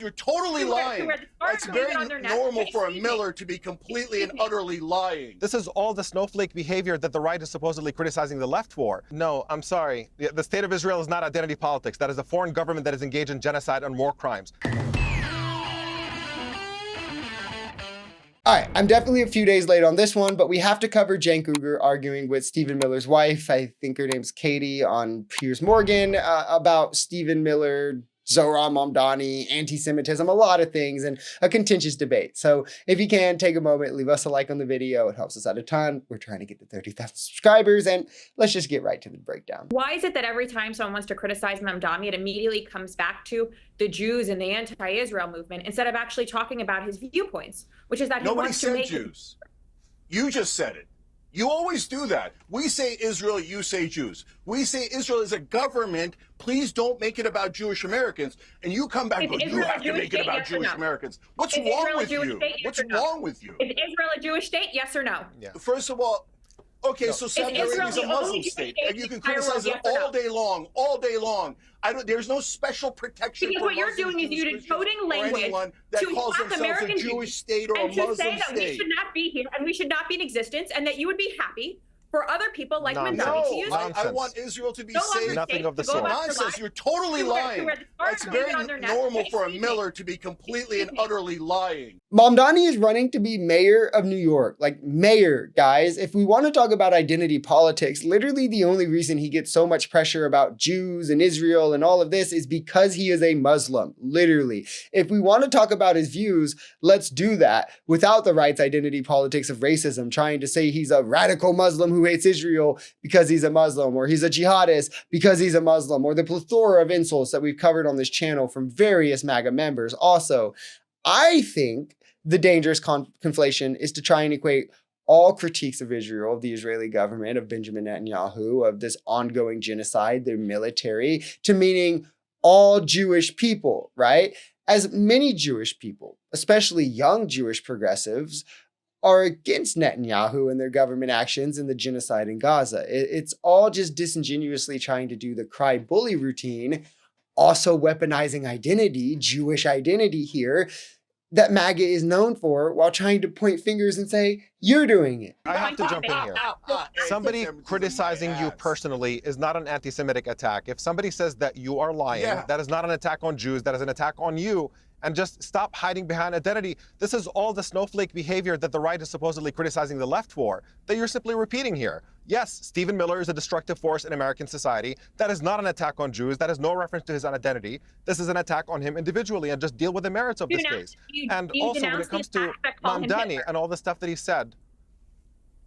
You're totally lying. It's very normal for a Miller to be completely and utterly lying. This is all the snowflake behavior that the right is supposedly criticizing the left for. No, I'm sorry. The state of Israel is not identity politics. That is a foreign government that is engaged in genocide and war crimes. All right, I'm definitely a few days late on this one, but we have to cover Cenk Uygur arguing with Stephen Miller's wife, I think her name's Katie, on Piers Morgan, about Stephen Miller, Zohran Mamdani, anti-Semitism, a lot of things, and a contentious debate. So if you can, take a moment, leave us a like on the video. It helps us out a ton. We're trying to get to 30,000 subscribers, and let's just get right to the breakdown. Why is it that every time someone wants to criticize Mamdani, it immediately comes back to the Jews and the anti-Israel movement instead of actually talking about his viewpoints, which is that he wants to make— Nobody said Jews. You just said it. You always do that. We say Israel, you say Jews. We say Israel is a government. Please don't make it about Jewish Americans. And you come back and go, you have to make it about Jewish Americans. What's wrong with you? What's wrong with you? Is Israel a Jewish state? Yes or no? Yeah. First of all, okay, so Saudi Arabia is a Muslim state, and you can criticize it all day long, all day long. There's no special protection because for what you're doing is you're decoding language that to calls mock themselves American a Jewish state or a and to Muslim say that state. we should not be here and we should not be in existence, and that you would be happy for other people like Mamdani to use it. I want Israel to be safe. Nothing of the sort. Nonsense. You're totally lying. It's very normal for a Miller to be completely and utterly lying. Mamdani is running to be mayor of New York. Like, mayor, guys. If we want to talk about identity politics, literally the only reason he gets so much pressure about Jews and Israel and all of this is because he is a Muslim, literally. If we want to talk about his views, let's do that without the right's identity politics of racism, trying to say he's a radical Muslim who hates Israel because he's a Muslim, or he's a jihadist because he's a Muslim, or the plethora of insults that we've covered on this channel from various MAGA members. Also, I think the dangerous conflation is to try and equate all critiques of Israel, of the Israeli government, of Benjamin Netanyahu, of this ongoing genocide, their military, to meaning all Jewish people, right? As many Jewish people, especially young Jewish progressives, are against Netanyahu and their government actions and the genocide in Gaza. It's all just disingenuously trying to do the cry bully routine, also weaponizing identity, Jewish identity here, that MAGA is known for, while trying to point fingers and say, you're doing it. I have to jump in here. Somebody criticizing you personally is not an anti-Semitic attack. If somebody says that you are lying, that is not an attack on Jews, that is an attack on you. And just stop hiding behind identity. This is all the snowflake behavior that the right is supposedly criticizing the left for, that you're simply repeating here. Yes, Stephen Miller is a destructive force in American society. That is not an attack on Jews. That is no reference to his identity. This is an attack on him individually, and just deal with the merits of this case. And also, when it comes to Mamdani and all the stuff that he said,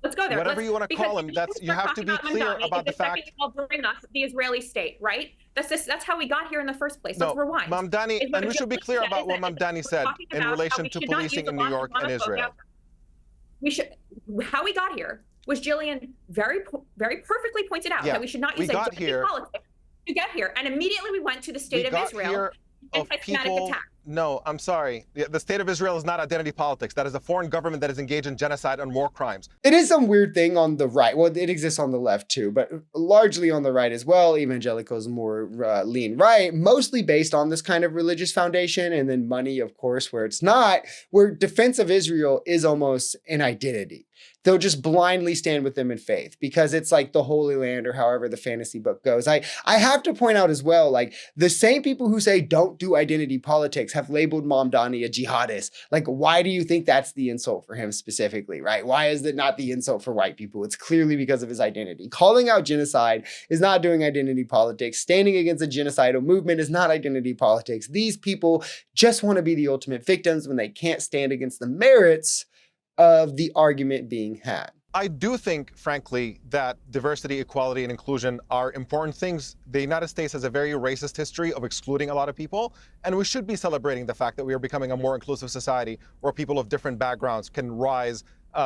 let's go there. Whatever you want to call him, you have to be clear about the fact. Bring us the Israeli state, right? That's how we got here in the first place. Let's rewind. Mamdani, and we should be clear about what Mamdani said in relation to policing in New York and Israel. How we got here was Jillian very perfectly pointed out that we should not use identity politics to get here. And immediately we went to the state of Israel. Of people, no, I'm sorry. The state of Israel is not identity politics. That is a foreign government that is engaged in genocide and war crimes. It is some weird thing on the right. Well, it exists on the left too, but largely on the right as well. Evangelicals more lean right, mostly based on this kind of religious foundation, and then money, of course, where it's not, where defense of Israel is almost an identity. They'll just blindly stand with them in faith because it's like the Holy Land, or however the fantasy book goes. I have to point out as well, like, the same people who say don't do identity politics have labeled Mamdani a jihadist. Like, why do you think that's the insult for him specifically, right? Why is it not the insult for white people? It's clearly because of his identity. Calling out genocide is not doing identity politics. Standing against a genocidal movement is not identity politics. These people just want to be the ultimate victims when they can't stand against the merits of the argument being had. I do think, frankly, that diversity, equality, and inclusion are important things. The United States has a very racist history of excluding a lot of people, and we should be celebrating the fact that we are becoming a more inclusive society where people of different backgrounds can rise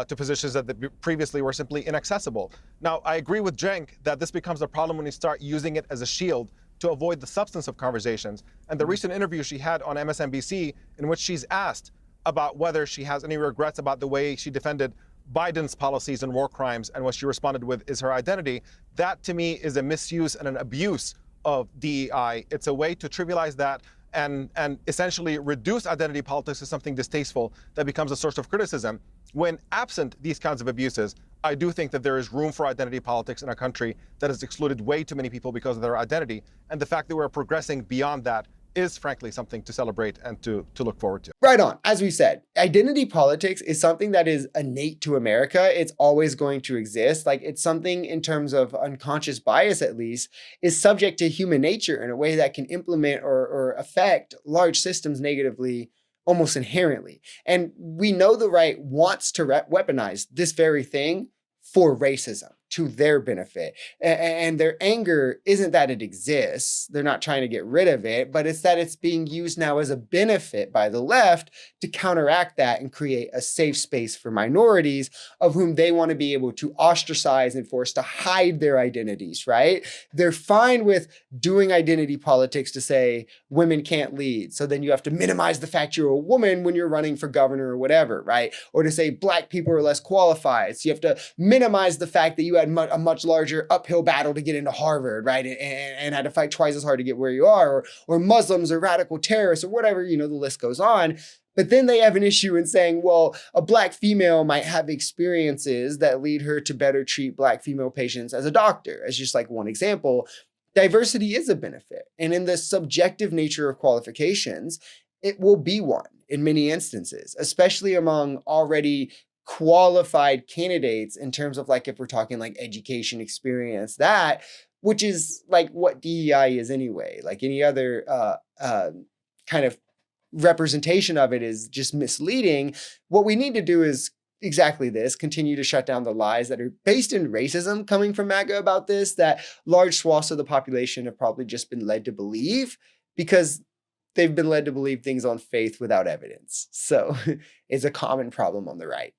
to positions that previously were simply inaccessible. Now, I agree with Cenk that this becomes a problem when you start using it as a shield to avoid the substance of conversations. And the recent interview she had on MSNBC, in which she's asked about whether she has any regrets about the way she defended Biden's policies and war crimes, and what she responded with is her identity. That, to me, is a misuse and an abuse of DEI. It's a way to trivialize that and essentially reduce identity politics to something distasteful that becomes a source of criticism. When absent these kinds of abuses, I do think that there is room for identity politics in a country that has excluded way too many people because of their identity. And the fact that we're progressing beyond that is frankly something to celebrate and to look forward to. Right on. As we said, identity politics is something that is innate to America. It's always going to exist. Like, it's something in terms of unconscious bias, at least, is subject to human nature in a way that can implement or affect large systems negatively almost inherently. And we know the right wants to weaponize this very thing for racism, to their benefit. And their anger isn't that it exists. They're not trying to get rid of it, but it's that it's being used now as a benefit by the left to counteract that and create a safe space for minorities of whom they want to be able to ostracize and force to hide their identities, right? They're fine with doing identity politics to say women can't lead. So then you have to minimize the fact you're a woman when you're running for governor or whatever, right? Or to say black people are less qualified. So you have to minimize the fact that you had a much larger uphill battle to get into Harvard, right? And had to fight twice as hard to get where you are, or Muslims or radical terrorists or whatever, the list goes on. But then they have an issue in saying, well, a black female might have experiences that lead her to better treat black female patients as a doctor, as just like one example. Diversity is a benefit. And in the subjective nature of qualifications, it will be one in many instances, especially among already qualified candidates in terms of like, if we're talking like education experience, that, which is like what DEI is anyway, like any other kind of representation of it is just misleading. What we need to do is exactly this, continue to shut down the lies that are based in racism coming from MAGA about this, that large swaths of the population have probably just been led to believe because they've been led to believe things on faith without evidence. So it's a common problem on the right.